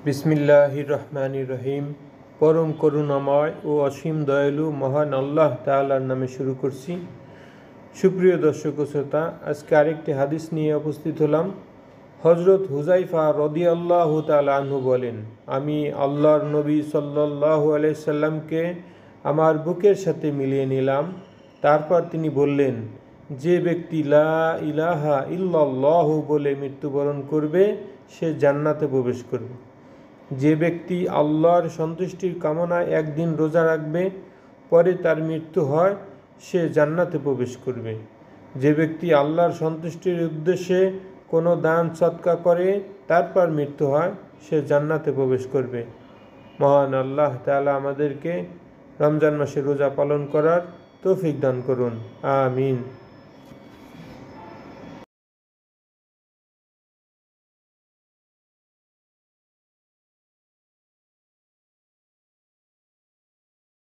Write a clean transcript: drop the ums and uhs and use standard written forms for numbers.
বিসমিল্লাহির রহমানির রহিম। পরম করুণাময় ও অসীম দয়ালু মহান আল্লাহ তাআলার নামে শুরু করছি। সুপ্রিয় দর্শক ও শ্রোতা, আজকে আরেকটি হাদিস নিয়ে উপস্থিত হলাম। হজরত হুজাইফা রাদিয়াল্লাহু তাআলা আনহু বলেন, আমি আল্লাহর নবী সাল্লাল্লাহু আলাইহি সাল্লামকে আমার বুকের সাথে মিলিয়ে নিলাম। তারপর তিনি বললেন, যে ব্যক্তি লা ইলাহা ইল্লাল্লাহু বলে মৃত্যুবরণ করবে সে জান্নাতে প্রবেশ করবে। যে ব্যক্তি আল্লাহর সন্তুষ্টির কামনায় একদিন রোজা রাখবে, পরে তার মৃত্যু হয়, সে জান্নাতে প্রবেশ করবে। যে ব্যক্তি আল্লাহর সন্তুষ্টির উদ্দেশ্যে কোনো দান সদকা করে, তারপর মৃত্যু হয়, সে জান্নাতে প্রবেশ করবে। মহান আল্লাহ তাআলা আমাদেরকে রমজান মাসে রোজা পালন করার তৌফিক দান করুন। আমিন।